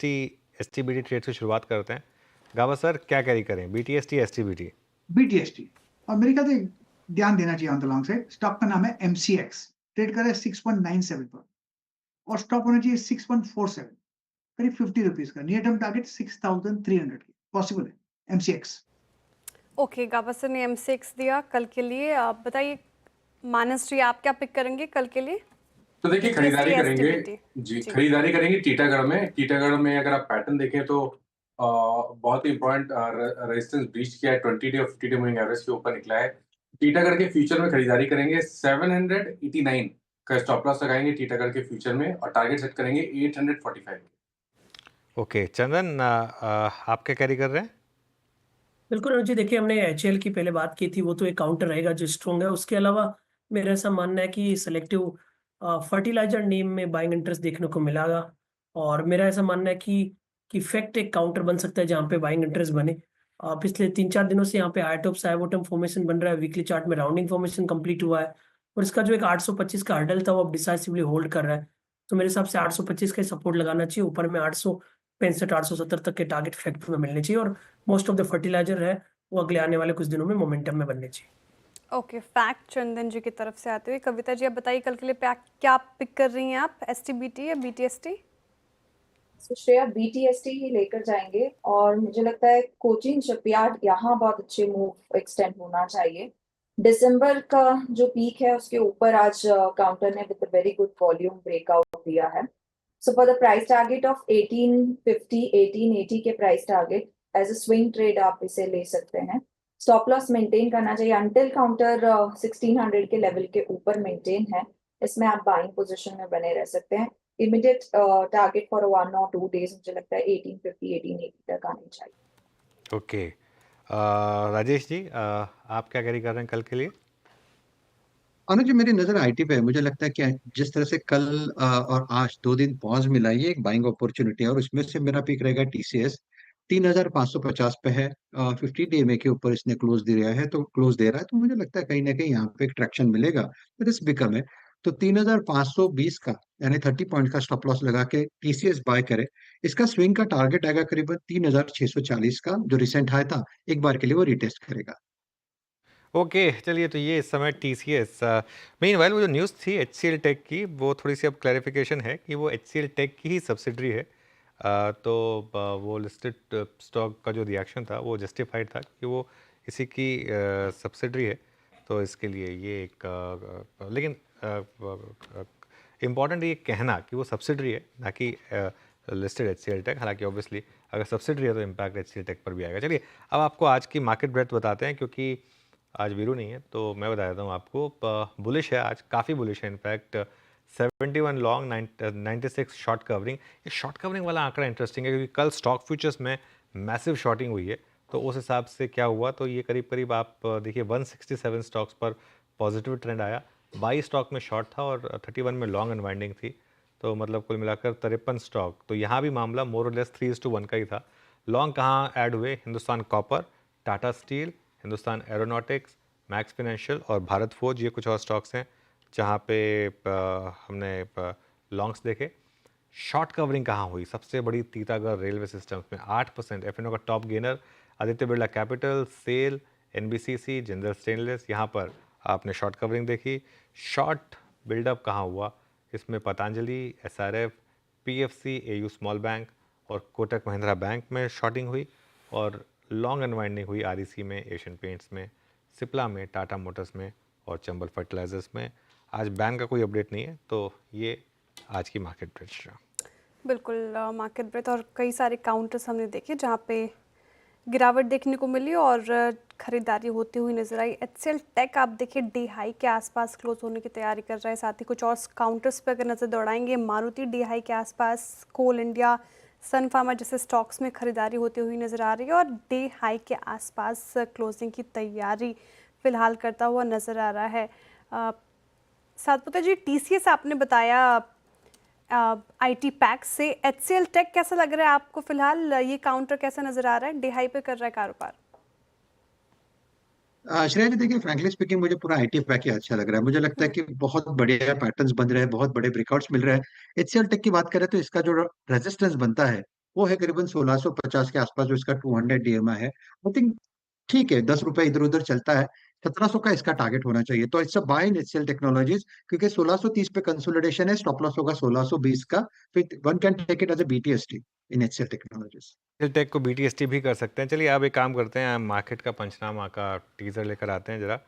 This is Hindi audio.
BTST STBT ट्रेड से शुरुआत करते हैं। गावा सर, क्या कैरी करें, BTST STBT? BTST। और मेरे ख्याल से ध्यान देना चाहिए on the long side. Stock का नाम है MCX। ट्रेड कर रहा है 6.97 पर और स्टॉप होना चाहिए 6.47, करीब 50 रुपीज का। नियर टर्म टारगेट 6,300 की पॉसिबल है MCX। ओके, गावा सर ने MCX दिया कल के लिए। आप बताइए मानस जी, आप क्या पिक करेंगे कल के लिए? तो देखिए, खरीदारी BTST करेंगे STBT जी, जी। खरीदारी करेंगे टीटागढ़ में। टीटागढ़ में अगर आप पैटर्न देखें तो बहुत ही इंपॉर्टेंट रेजिस्टेंस ब्रीच किया है। 20 डे और 50 डे मूविंग एवरेज के ऊपर निकला है। टीटागढ़ के फ्यूचर में खरीदारी करेंगे। 789 का स्टॉप लॉस लगाएंगे टीटागढ़ के फ्यूचर में और टारगेट सेट करेंगे 845। ओके चंदन, आप क्या कैरी कर रहे हैं? बिल्कुल अनुज जी, देखिए हमने HL की पहले बात की थी, वो तो एक काउंटर रहेगा जो स्ट्रॉन्ग है। उसके अलावा मेरा ऐसा मानना है कि सिलेक्टिव फर्टिलाइजर नेम में बाइंग इंटरेस्ट देखने को मिलेगा और मेरा ऐसा मानना है कि फैक्ट एक काउंटर बन सकता है जहाँ पे बाइंग इंटरेस्ट बने। पिछले 3-4 दिनों से यहाँ पे आइटॉप साइवोटम फॉर्मेशन बन रहा है। वीकली चार्ट में राउंडिंग फॉर्मेशन कंप्लीट हुआ है और इसका जो एक 825 का हर्डल था वो अब डिसाइसिवली होल्ड कर रहा है। तो मेरे हिसाब से 825 का सपोर्ट लगाना चाहिए। ऊपर में 865 870 तक के टारगेट फैक्ट में मिलने चाहिए और मोस्ट ऑफ द फर्टिलाइजर है वो अगले आने वाले कुछ दिनों में मोमेंटम में बनने चाहिए। ओके, फैक्ट चंदन जी की तरफ से आते हुए कविता जी, आप बताइए कल के लिए क्या पिक कर रही हैं आप, STBT या BTST? श्रेया BTST ही लेकर जाएंगे और मुझे लगता है कोचिन शिपयार्ड यहाँ बहुत अच्छे मूव एक्सटेंड होना चाहिए। दिसंबर का जो पीक है उसके ऊपर आज काउंटर ने with very good volume breakout दिया है। So for the price target of 1850 1880 के price target as a swing trade आप इसे ले सकते हैं। स्टॉप लॉस मेंटेन करना चाहिए अंटिल काउंटर 1600 के लेवल के ऊपर मेंटेन है। इसमें आप बाइंग पोजीशन में बने रह सकते हैं। Immediate target for 1 or 2 days मुझे लगता है 1850 1880 तक आनी चाहिए। ओके राजेश जी, आप क्या कैरी कर रहे हैं कल के लिए? अनुज जी, मेरी नजर आईटी पे है। मुझे लगता है कि जिस तरह से कल और आज 2 दिन पॉज मिला है, ये एक बाइंग अपॉर्चुनिटी है और उसमें से मेरा पिक रहेगा TCS। 3,550 पे है। 50 डे में के ऊपर इसने क्लोज दे रहा है तो मुझे लगता है कहीं ना कहीं यहाँ पे एक ट्रैक्शन मिलेगा। रिस्क भी कम है। तो 3,520 का यानी 30 पॉइंट का स्टॉप लॉस लगा के TCS बाय करे। इसका स्विंग का टारगेट आएगा करीबन 3,640 का, जो रिसेंट हाई था। एक बार के लिए वो रिटेस्ट करेगा। ओके चलिए, तो ये इस समय TCS। मीनवाइल वो जो न्यूज़ थी HCL टेक की, वो थोड़ी सी अब क्लैरिफिकेशन है कि वो HCL टेक की ही सब्सिडरी है। तो वो लिस्टेड स्टॉक का जो रिएक्शन था वो जस्टिफाइड था कि वो इसी की सब्सिडरी है। तो इसके लिए ये एक लेकिन इम्पॉर्टेंट ये कहना कि वो सब्सिडरी है, ना कि लिस्टेड HCL टेक। हालांकि ऑब्वियसली अगर सब्सिडरी है तो इम्पैक्ट HCL टेक पर भी आएगा। चलिए अब आपको आज की मार्केट ब्रेथ बताते हैं, क्योंकि आज वीरू नहीं है तो मैं बता देता हूँ आपको। बुलिश है आज, काफ़ी बुलिश है इनफैक्ट। 71 long, 96 short covering. ये शॉर्ट कवरिंग वाला आंकड़ा इंटरेस्टिंग है, क्योंकि कल स्टॉक फ्यूचर्स में मैसिव शॉर्टिंग हुई है। तो उस हिसाब से क्या हुआ, तो ये करीब करीब आप देखिए 167 स्टॉक्स पर पॉजिटिव ट्रेंड आया। 22 स्टॉक में शॉर्ट था और 31 में लॉन्ग अनवाइंडिंग थी। तो मतलब कुल मिलाकर 53 स्टॉक। तो यहाँ भी मामला मोर और लेस 3:1 का ही था। लॉन्ग कहाँ ऐड हुए? Hindustan copper, Tata steel, Hindustan aeronautics, max financial और भारत फोर्ज। ये कुछ और स्टॉक्स हैं जहाँ पे हमने लॉन्ग्स देखे। शॉर्ट कवरिंग कहाँ हुई? सबसे बड़ी तीतागढ़ रेलवे सिस्टम्स में 8%। F&O का top gainer Aditya Birla capital, SAIL, NBCC, Jindal stainless. यहाँ पर आपने शॉर्ट कवरिंग देखी। शॉर्ट बिल्डअप कहाँ हुआ? इसमें Patanjali, SRF, PFC, AU small bank और कोटक महिंद्रा बैंक में शॉर्टिंग हुई। और लॉन्ग अनवाइंडिंग हुई REC में, एशियन पेंट्स में, सिप्ला में, टाटा मोटर्स में और चंबल फर्टिलाइजर्स में। आज बैंक का कोई अपडेट नहीं है। तो ये आज की मार्केट ब्रेथ रहा। बिल्कुल मार्केट ब्रेथ और कई सारे काउंटर्स हमने देखे जहाँ पे गिरावट देखने को मिली और खरीदारी होती हुई नजर आई। HCL टेक आप देखिए डे हाई के आसपास क्लोज होने की तैयारी कर रहा है। साथ ही कुछ और काउंटर्स पे अगर नज़र दौड़ाएंगे, मारुति डे हाई के आसपास, कोल इंडिया, सन फार्मा जैसे स्टॉक्स में खरीदारी होती हुई नजर आ रही है और डे हाई के आसपास क्लोजिंग की तैयारी फिलहाल करता हुआ नजर आ रहा है। सातपुता जी, TCS आपने बताया IT पैक से। HCL टेक कैसा लग रहा है आपको फिलहाल? ये काउंटर कैसा नजर आ रहा है? डे हाई पे कर रहा है कारोबार? श्रेया जी, देखिए फ्रैंकली स्पीकिंग मुझे पूरा IT पैक ही अच्छा लग रहा है। मुझे लगता है कि बहुत बढ़िया पैटर्न्स बन रहे हैं, बहुत बड़े ब्रेकआउट्स मिल रहे हैं। HCL टेक की बात करें तो इसका जो रेजिस्टेंस बनता है वो है करीबन 1650 के आसपास, जो इसका 200 DMA है। आई थिंक ठीक है, 10 रुपए इधर उधर चलता है। 1700 का इसका टारगेट होना चाहिए, तो it's a buy in HCL technologies, क्योंकि 1630 पे कंसोलिडेशन है, स्टॉप लॉस होगा 1620 का, तो one can take it as a BTST in HCL technologies. HCL tech को बीटीएसटी भी कर सकते हैं। चलिए अब एक काम करते हैं, मार्केट का पंचनामा का टीजर लेकर आते हैं जरा।